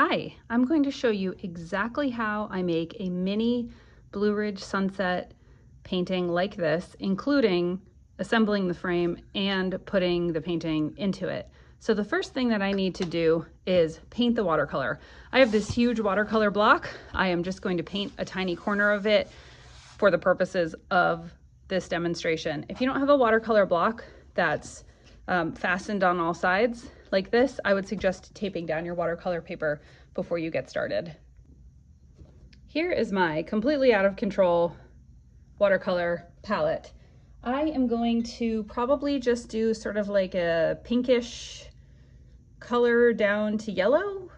Hi, I'm going to show you exactly how I make a mini Blue Ridge sunset painting like this, including assembling the frame and putting the painting into it. So the first thing that I need to do is paint the watercolor. I have this huge watercolor block. I am just going to paint a tiny corner of it for the purposes of this demonstration. If you don't have a watercolor block that's fastened on all sides like this, I would suggest taping down your watercolor paper before you get started. Here is my completely out of control watercolor palette. I am going to probably just do sort of like a pinkish color down to yellow.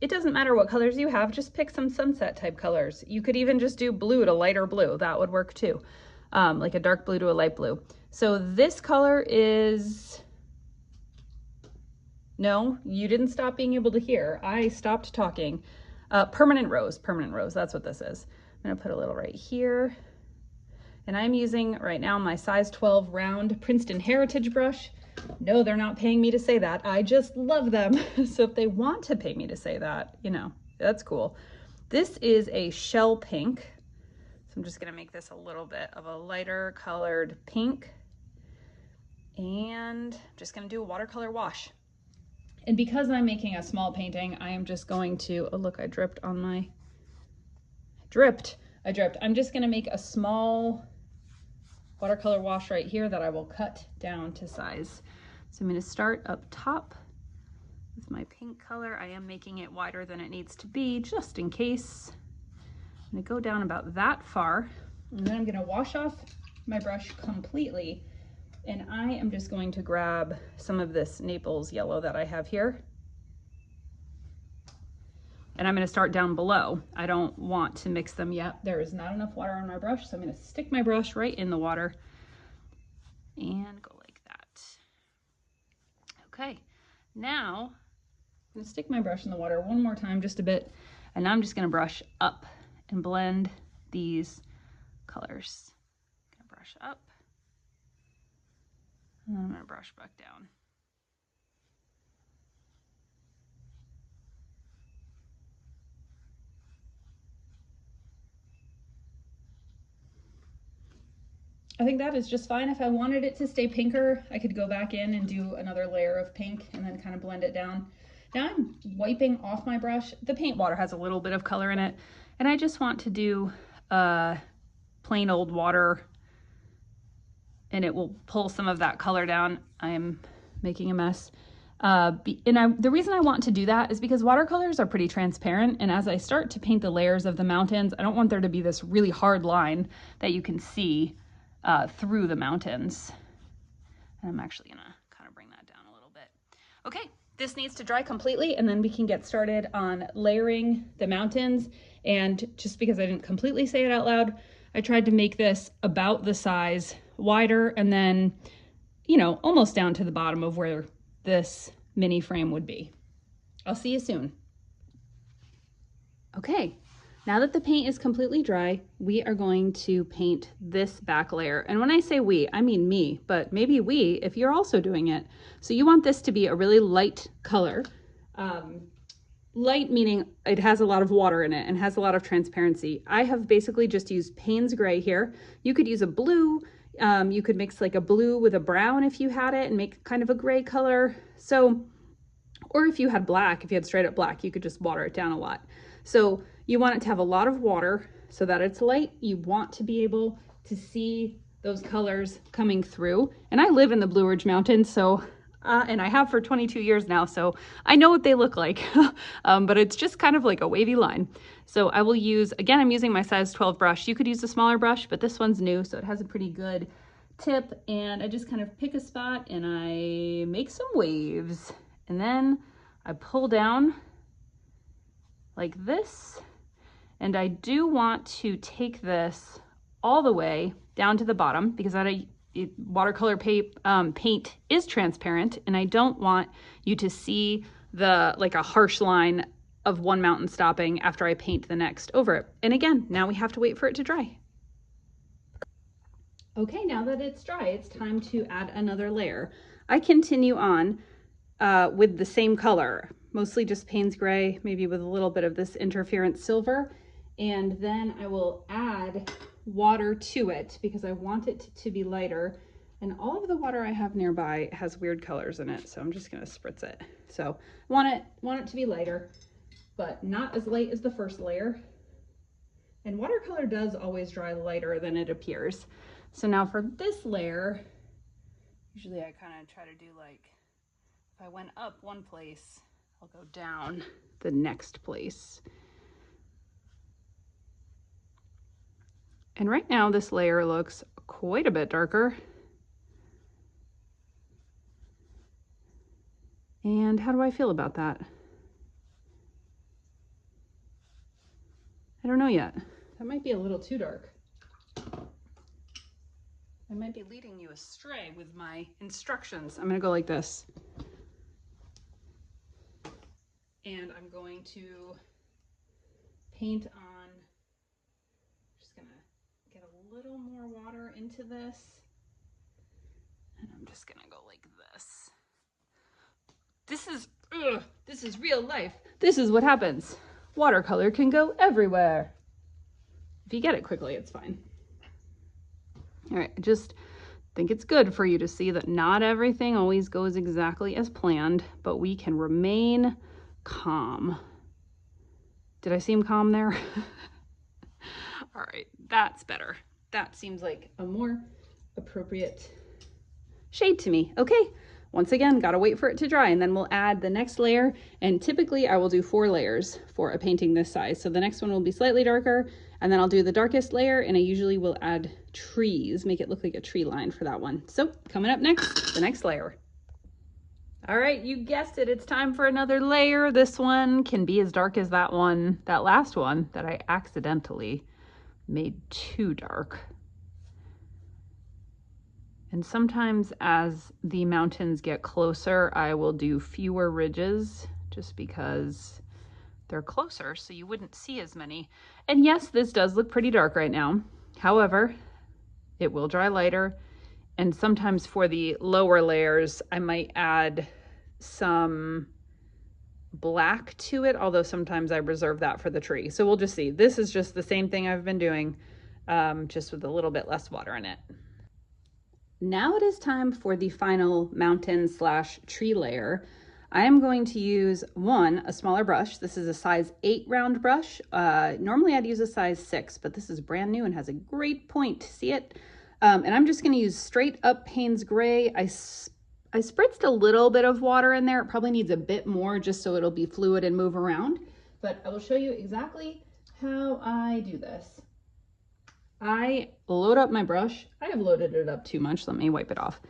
It doesn't matter what colors you have, just pick some sunset type colors. You could even just do blue to lighter blue, that would work too. Like a dark blue to a light blue. So this color is, no, you didn't stop being able to hear. I stopped talking. Permanent rose, that's what this is. I'm gonna put a little right here. And I'm using right now my size 12 round Princeton Heritage brush. No, they're not paying me to say that. I just love them. So if they want to pay me to say that, you know, that's cool. This is a shell pink. So I'm just gonna make this a little bit of a lighter colored pink. And I'm just gonna do a watercolor wash. And because I'm making a small painting, I am just going to, oh look, I dripped on my, I dripped. I'm just gonna make a small watercolor wash right here that I will cut down to size. So I'm gonna start up top with my pink color. I am making it wider than it needs to be, just in case. I'm gonna go down about that far, and then I'm gonna wash off my brush completely. And I am just going to grab some of this Naples yellow that I have here. And I'm gonna start down below. I don't want to mix them yet. There is not enough water on my brush, so I'm gonna stick my brush right in the water and go like that. Okay, now I'm gonna stick my brush in the water one more time, just a bit. And now I'm just gonna brush up and blend these colors. I'm gonna brush up. And then I'm gonna brush back down. I think that is just fine. If I wanted it to stay pinker, I could go back in and do another layer of pink and then kind of blend it down. Now I'm wiping off my brush. The paint water has a little bit of color in it, and I just want to do plain old water, and it will pull some of that color down. I am making a mess. The reason I want to do that is because watercolors are pretty transparent, and as I start to paint the layers of the mountains, I don't want there to be this really hard line that you can see through the mountains. And I'm actually gonna kind of bring that down a little bit. Okay, this needs to dry completely, and then we can get started on layering the mountains. And just because I didn't completely say it out loud, I tried to make this about the size wider, and then, you know, almost down to the bottom of where this mini frame would be. I'll see you soon. Okay, now that the paint is completely dry, we are going to paint this back layer. And when I say we, I mean me, but maybe we if you're also doing it. So you want this to be a really light color. Light meaning it has a lot of water in it and has a lot of transparency. I have basically just used Payne's gray here. You could use a blue. You could mix like a blue with a brown if you had it and make kind of a gray color. So, or if you had black, if you had straight up black, you could just water it down a lot. So you want it to have a lot of water so that it's light. You want to be able to see those colors coming through. And I live in the Blue Ridge Mountains, so and I have for 22 years now, so I know what they look like, but it's just kind of like a wavy line. So I will use, again, I'm using my size 12 brush. You could use a smaller brush, but this one's new, so it has a pretty good tip. And I just kind of pick a spot and I make some waves. And then I pull down like this. And I do want to take this all the way down to the bottom because watercolor paint is transparent, and I don't want you to see like a harsh line of one mountain stopping after I paint the next over it. And again, now we have to wait for it to dry. Okay, now that it's dry, it's time to add another layer. I continue on with the same color. mostly just Payne's Gray, maybe with a little bit of this interference silver. And then I will add water to it because I want it to be lighter. And all of the water I have nearby has weird colors in it, so I'm just gonna spritz it. So I want it to be lighter, but not as light as the first layer. And watercolor does always dry lighter than it appears. So now for this layer, usually I kind of try to do like, if I went up one place, I'll go down the next place. And right now this layer looks quite a bit darker. And how do I feel about that? I don't know yet. That might be a little too dark. I might be leading you astray with my instructions. I'm gonna go like this. And I'm going to paint on, just gonna get a little more water into this. And I'm just gonna go like this. This is real life. This is what happens. Watercolor can go everywhere. If you get it quickly, it's fine. All right, I just think it's good for you to see that not everything always goes exactly as planned, but we can remain calm. Did I seem calm there? All right, that's better. That seems like a more appropriate shade to me. Okay, once again, gotta wait for it to dry, and then we'll add the next layer. And typically I will do 4 layers for a painting this size. So the next one will be slightly darker, and then I'll do the darkest layer, and I usually will add trees, make it look like a tree line for that one. So coming up next, the next layer. All right, you guessed it, it's time for another layer. This one can be as dark as that one, that last one that I accidentally made too dark. And sometimes as the mountains get closer, I will do fewer ridges just because they're closer, so you wouldn't see as many. And yes, this does look pretty dark right now. However, it will dry lighter. And sometimes for the lower layers, I might add some black to it, although sometimes I reserve that for the tree. So we'll just see. This is just the same thing I've been doing, just with a little bit less water in it. Now it is time for the final mountain / tree layer. I am going to use a smaller brush. This is a size 8 round brush. Normally I'd use a size 6, but this is brand new and has a great point. See it? And I'm just going to use straight up Payne's Gray. I spritzed a little bit of water in there. It probably needs a bit more just so it'll be fluid and move around. But I will show you exactly how I do this. I load up my brush. I have loaded it up too much. Let me wipe it off.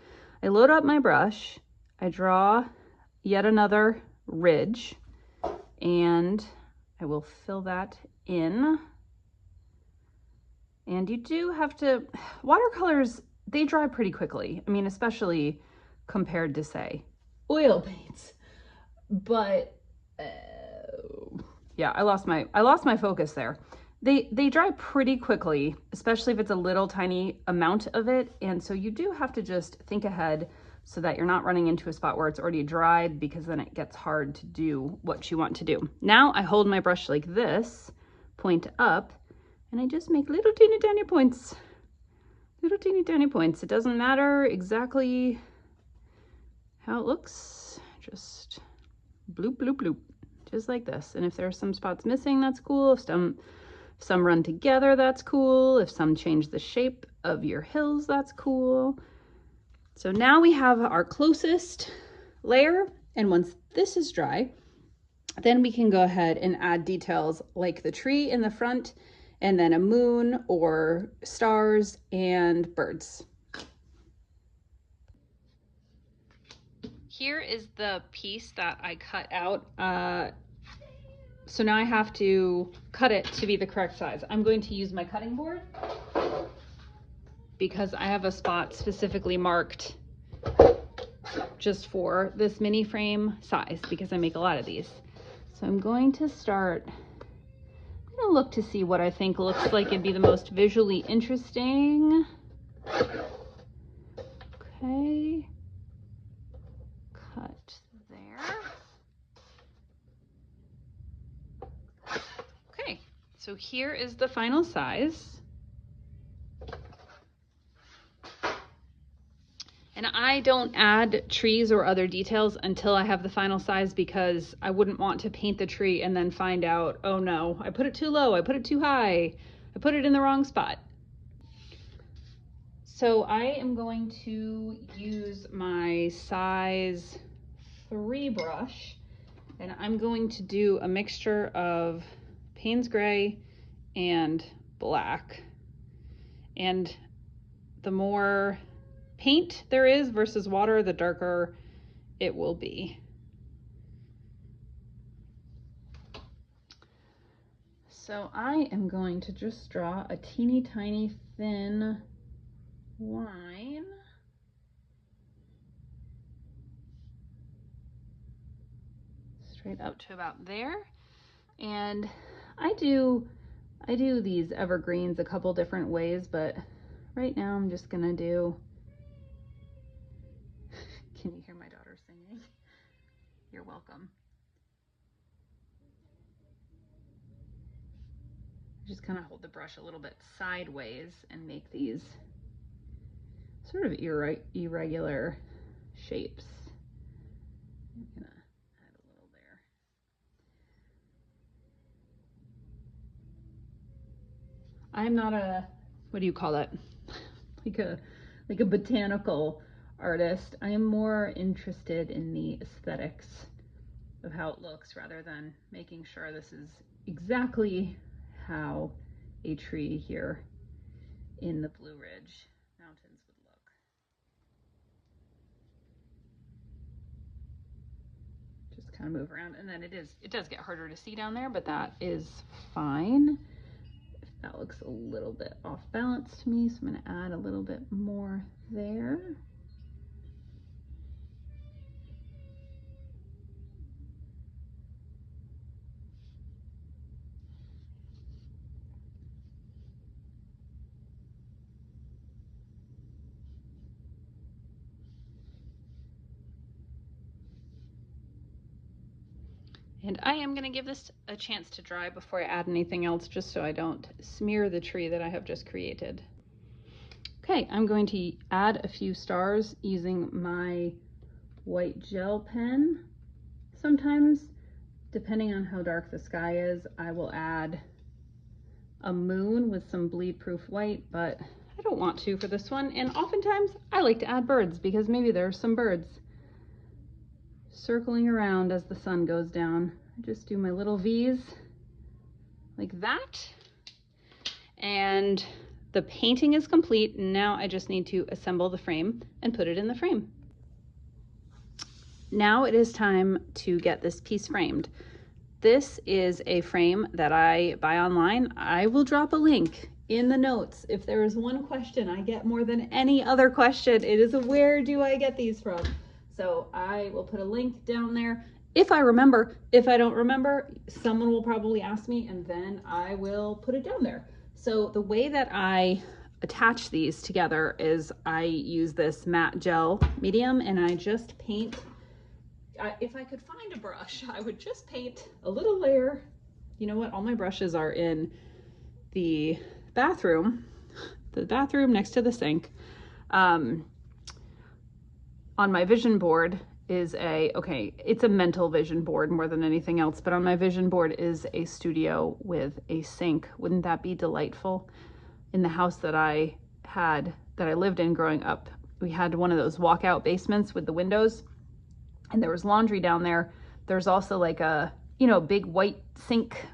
I load up my brush. I draw yet another ridge, and I will fill that in. And you do have to, watercolors, they dry pretty quickly. I mean, especially compared to, say, oil paints. But yeah, I lost my focus there. They dry pretty quickly, especially if it's a little tiny amount of it. And so you do have to just think ahead so that you're not running into a spot where it's already dried, because then it gets hard to do what you want to do. Now I hold my brush like this, point up, and I just make little teeny tiny points. Little teeny tiny points. It doesn't matter exactly how it looks. Just bloop, bloop, bloop. Just like this. And if there are some spots missing, that's cool. If some run together, that's cool. If some change the shape of your hills, that's cool. So now we have our closest layer, and once this is dry, then we can go ahead and add details like the tree in the front, and then a moon or stars and birds. Here is the piece that I cut out. So now I have to cut it to be the correct size. I'm going to use my cutting board because I have a spot specifically marked just for this mini frame size, because I make a lot of these. So I'm going to start, I'm gonna look to see what I think looks like it'd be the most visually interesting. Okay, cut there. So here is the final size. And I don't add trees or other details until I have the final size, because I wouldn't want to paint the tree and then find out, oh no, I put it too low, I put it too high, I put it in the wrong spot. So I am going to use my size 3 brush, and I'm going to do a mixture of Payne's Gray and black. And the more paint there is versus water, the darker it will be. So I am going to just draw a teeny tiny thin line. Straight up to about there. And I do these evergreens a couple different ways, but right now I'm just gonna do, can you hear my daughter singing? You're welcome. Just kind of hold the brush a little bit sideways and make these sort of irregular shapes. I'm gonna add a little there. I'm not a, what do you call it? like a botanical artist. I am more interested in the aesthetics of how it looks, rather than making sure this is exactly how a tree here in the Blue Ridge Mountains would look. Just kind of move around, and then it does get harder to see down there, but that is fine. That looks a little bit off balance to me, so I'm going to add a little bit more there. And I am going to give this a chance to dry before I add anything else, just so I don't smear the tree that I have just created. Okay, I'm going to add a few stars using my white gel pen. Sometimes, depending on how dark the sky is, I will add a moon with some bleed proof white, but I don't want to for this one. And oftentimes I like to add birds, because maybe there are some birds circling around as the sun goes down. I just do my little V's like that, and the painting is complete. Now I just need to assemble the frame and put it in the frame. Now it is time to get this piece framed. This is a frame that I buy online. I will drop a link in the notes. If there is one question I get more than any other question, it is where do I get these from? So I will put a link down there. If I remember, if I don't remember, someone will probably ask me, and then I will put it down there. So the way that I attach these together is I use this matte gel medium, and I just paint. If I could find a brush, I would just paint a little layer. You know what? All my brushes are in the bathroom next to the sink. On my vision board is it's a mental vision board more than anything else, but on my vision board is a studio with a sink. Wouldn't that be delightful? In the house that I lived in growing up, we had one of those walkout basements with the windows, and there was laundry down there. There's also like a, big white sink,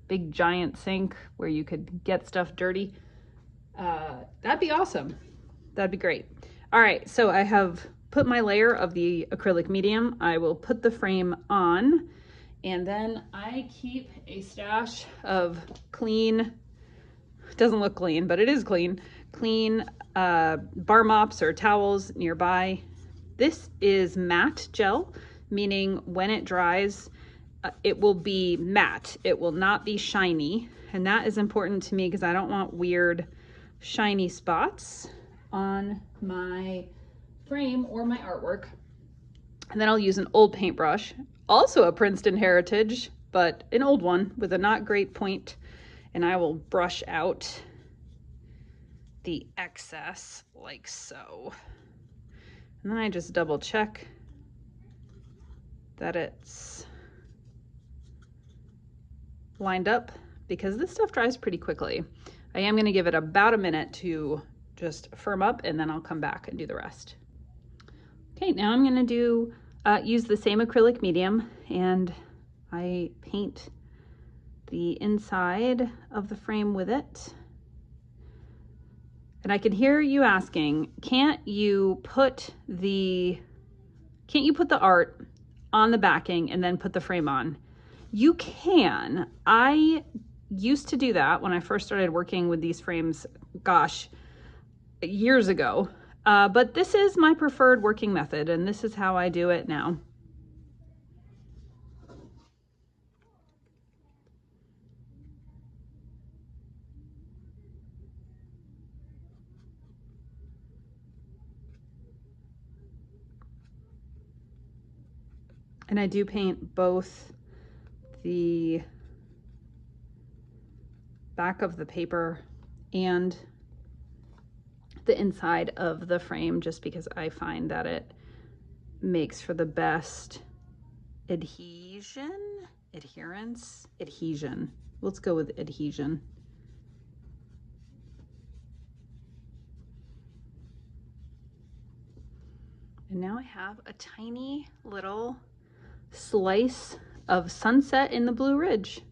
big giant sink where you could get stuff dirty. That'd be awesome. That'd be great. All right, so I have put my layer of the acrylic medium. I will put the frame on, and then I keep a stash of clean, doesn't look clean, but it is clean bar mops or towels nearby. This is matte gel, meaning when it dries, it will be matte. It will not be shiny, and that is important to me because I don't want weird shiny spots on my frame or my artwork. And then I'll use an old paintbrush, also a Princeton heritage, but an old one with a not great point, and I will brush out the excess like so. And then I just double check that it's lined up, because this stuff dries pretty quickly. I am gonna give it about a minute to just firm up, and then I'll come back and do the rest. Okay, now I'm gonna use the same acrylic medium, and I paint the inside of the frame with it. And I can hear you asking, can't you put the art on the backing and then put the frame on? You can. I used to do that when I first started working with these frames, gosh, years ago. But this is my preferred working method, and this is how I do it now. And I do paint both the back of the paper and the inside of the frame, just because I find that it makes for the best adhesion. Let's go with adhesion. And now I have a tiny little slice of sunset in the Blue Ridge.